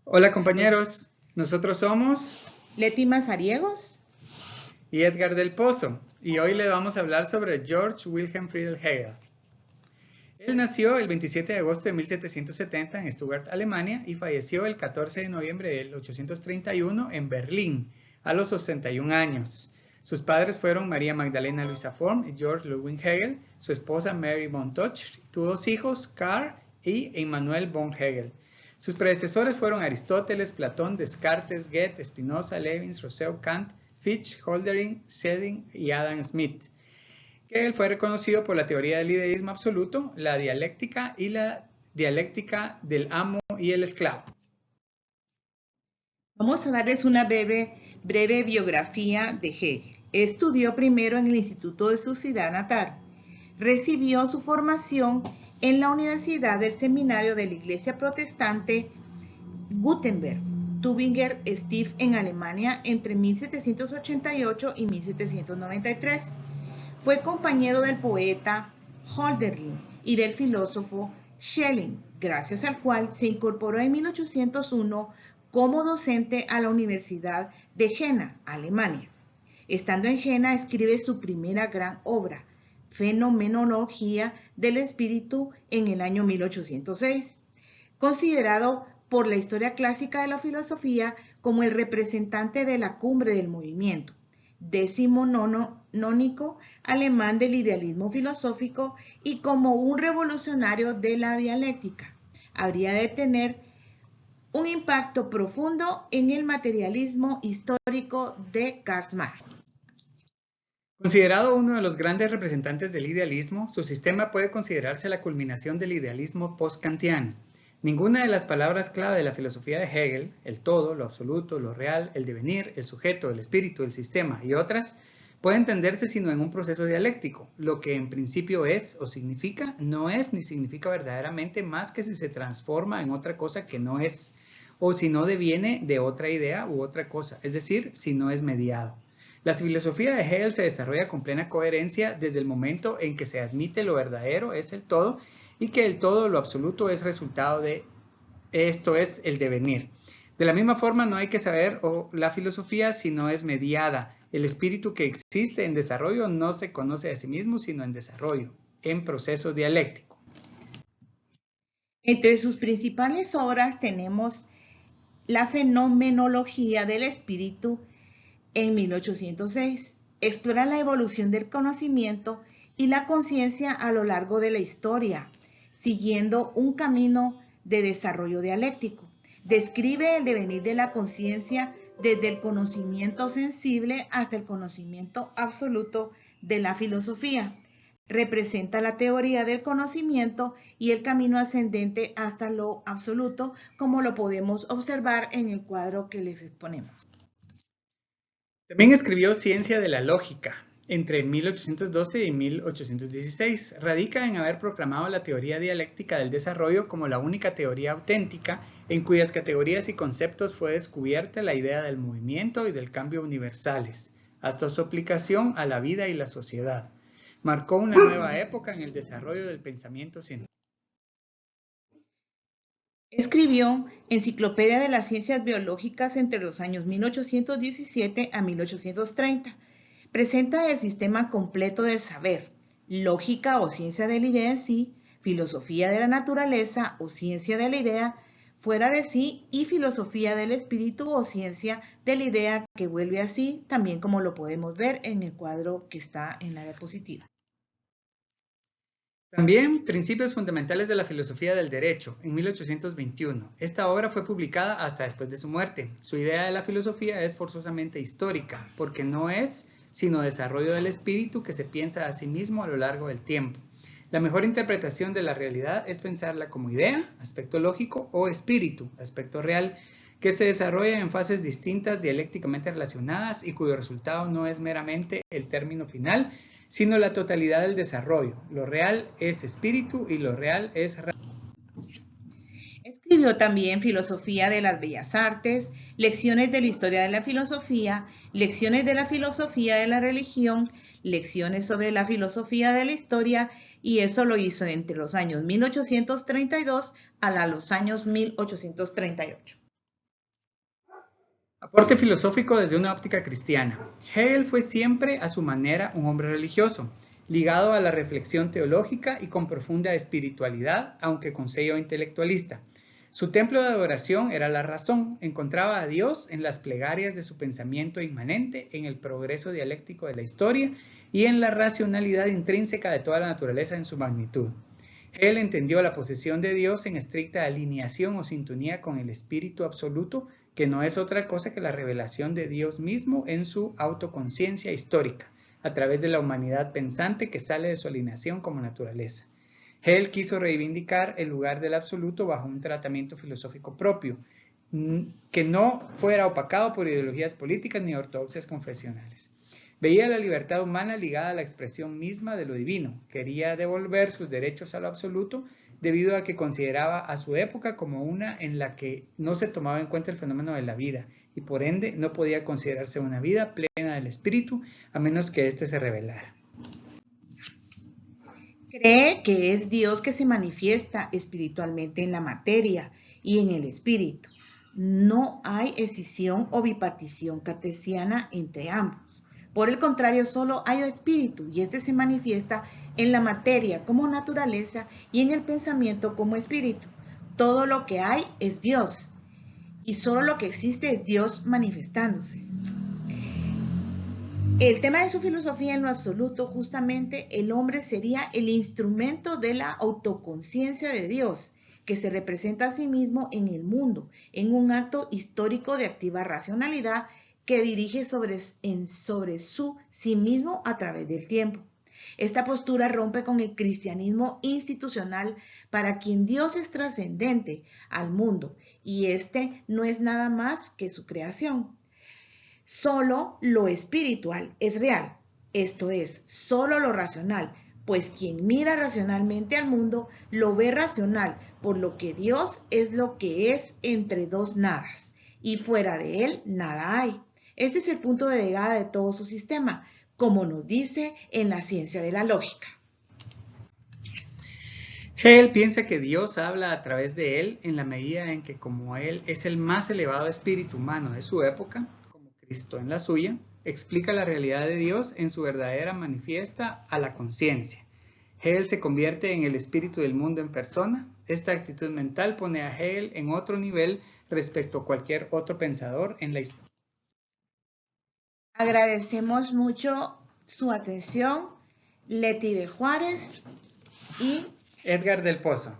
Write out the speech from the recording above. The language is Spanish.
Hola compañeros, nosotros somos Leti Mazariegos. y Edgar del Pozo y hoy le vamos a hablar sobre Georg Wilhelm Friedrich Hegel. Él nació el 27 de agosto de 1770 en Stuttgart, Alemania y falleció el 14 de noviembre de 1831 en Berlín a los 61 años. Sus padres fueron María Magdalena Luisa Form y Georg Ludwig Hegel, su esposa Mary von Toch, tuvo dos hijos, Karl y Emanuel von Hegel. Sus predecesores fueron Aristóteles, Platón, Descartes, Goethe, Spinoza, Leibniz, Rousseau, Kant, Fichte, Hölderlin, Schelling y Adam Smith. Hegel fue reconocido por la teoría del idealismo absoluto, la dialéctica y la dialéctica del amo y el esclavo. Vamos a darles una breve biografía de Hegel. Estudió primero en el Instituto de su ciudad natal. Recibió su formación en la Universidad del Seminario de la Iglesia Protestante Gutenberg, Tübingen, Stift en Alemania entre 1788 y 1793. Fue compañero del poeta Hölderlin y del filósofo Schelling, gracias al cual se incorporó en 1801 como docente a la Universidad de Jena, Alemania. Estando en Jena, escribe su primera gran obra, Fenomenología del Espíritu, en el año 1806. Considerado por la historia clásica de la filosofía como el representante de la cumbre del movimiento decimonónico alemán del idealismo filosófico y como un revolucionario de la dialéctica. Habría de tener un impacto profundo en el materialismo histórico de Karl Marx. Considerado uno de los grandes representantes del idealismo, su sistema puede considerarse la culminación del idealismo post-kantiano. Ninguna de las palabras clave de la filosofía de Hegel, el todo, lo absoluto, lo real, el devenir, el sujeto, el espíritu, el sistema y otras, puede entenderse sino en un proceso dialéctico. Lo que en principio es o significa, no es ni significa verdaderamente más que si se transforma en otra cosa que no es, o si no deviene de otra idea u otra cosa, es decir, si no es mediado. La filosofía de Hegel se desarrolla con plena coherencia desde el momento en que se admite lo verdadero es el todo y que el todo, lo absoluto, es resultado de esto, es el devenir. De la misma forma, no hay que saber la filosofía si no es mediada. El espíritu que existe en desarrollo no se conoce a sí mismo, sino en desarrollo, en proceso dialéctico. Entre sus principales obras tenemos la Fenomenología del Espíritu, en 1806, explora la evolución del conocimiento y la conciencia a lo largo de la historia, siguiendo un camino de desarrollo dialéctico. Describe el devenir de la conciencia desde el conocimiento sensible hasta el conocimiento absoluto de la filosofía. Representa la teoría del conocimiento y el camino ascendente hasta lo absoluto, como lo podemos observar en el cuadro que les exponemos. También escribió Ciencia de la Lógica, entre 1812 y 1816. Radica en haber proclamado la teoría dialéctica del desarrollo como la única teoría auténtica en cuyas categorías y conceptos fue descubierta la idea del movimiento y del cambio universales, hasta su aplicación a la vida y la sociedad. Marcó una nueva época en el desarrollo del pensamiento científico. Escribió Enciclopedia de las Ciencias Biológicas entre los años 1817 a 1830. Presenta el sistema completo del saber, lógica o ciencia de la idea en sí, filosofía de la naturaleza o ciencia de la idea fuera de sí y filosofía del espíritu o ciencia de la idea que vuelve a sí, también como lo podemos ver en el cuadro que está en la diapositiva. También Principios fundamentales de la filosofía del derecho, en 1821. Esta obra fue publicada hasta después de su muerte. Su idea de la filosofía es forzosamente histórica, porque no es sino desarrollo del espíritu que se piensa a sí mismo a lo largo del tiempo. La mejor interpretación de la realidad es pensarla como idea, aspecto lógico, o espíritu, aspecto real, que se desarrolla en fases distintas dialécticamente relacionadas y cuyo resultado no es meramente el término final, sino la totalidad del desarrollo. Lo real es espíritu y lo real es razón. Escribió también Filosofía de las Bellas Artes, Lecciones de la Historia de la Filosofía, Lecciones de la Filosofía de la Religión, Lecciones sobre la Filosofía de la Historia, y eso lo hizo entre los años 1832 a los años 1838. Aporte filosófico desde una óptica cristiana. Hegel fue siempre, a su manera, un hombre religioso, ligado a la reflexión teológica y con profunda espiritualidad, aunque con sello intelectualista. Su templo de adoración era la razón, encontraba a Dios en las plegarias de su pensamiento inmanente, en el progreso dialéctico de la historia y en la racionalidad intrínseca de toda la naturaleza en su magnitud. Hegel entendió la posesión de Dios en estricta alineación o sintonía con el espíritu absoluto, que no es otra cosa que la revelación de Dios mismo en su autoconciencia histórica, a través de la humanidad pensante que sale de su alineación como naturaleza. Hegel quiso reivindicar el lugar del absoluto bajo un tratamiento filosófico propio, que no fuera opacado por ideologías políticas ni ortodoxias confesionales. Veía la libertad humana ligada a la expresión misma de lo divino. Quería devolver sus derechos a lo absoluto debido a que consideraba a su época como una en la que no se tomaba en cuenta el fenómeno de la vida y por ende no podía considerarse una vida plena del espíritu a menos que éste se revelara. Cree que es Dios que se manifiesta espiritualmente en la materia y en el espíritu. No hay escisión o bipartición cartesiana entre ambos. Por el contrario, solo hay espíritu y este se manifiesta en la materia como naturaleza y en el pensamiento como espíritu. Todo lo que hay es Dios y solo lo que existe es Dios manifestándose. El tema de su filosofía en lo absoluto, justamente el hombre sería el instrumento de la autoconciencia de Dios, que se representa a sí mismo en el mundo, en un acto histórico de activa racionalidad que dirige sobre su sí mismo a través del tiempo. Esta postura rompe con el cristianismo institucional para quien Dios es trascendente al mundo y este no es nada más que su creación. Solo lo espiritual es real, esto es, solo lo racional, pues quien mira racionalmente al mundo lo ve racional, por lo que Dios es lo que es entre dos nadas, y fuera de él nada hay. Este es el punto de llegada de todo su sistema, como nos dice en la ciencia de la lógica. Hegel piensa que Dios habla a través de él en la medida en que como él es el más elevado espíritu humano de su época, Cristo en la suya, explica la realidad de Dios en su verdadera manifiesta a la conciencia. Hegel se convierte en el espíritu del mundo en persona. Esta actitud mental pone a Hegel en otro nivel respecto a cualquier otro pensador en la historia. Agradecemos mucho su atención, Leti de Juárez y Edgar del Pozo.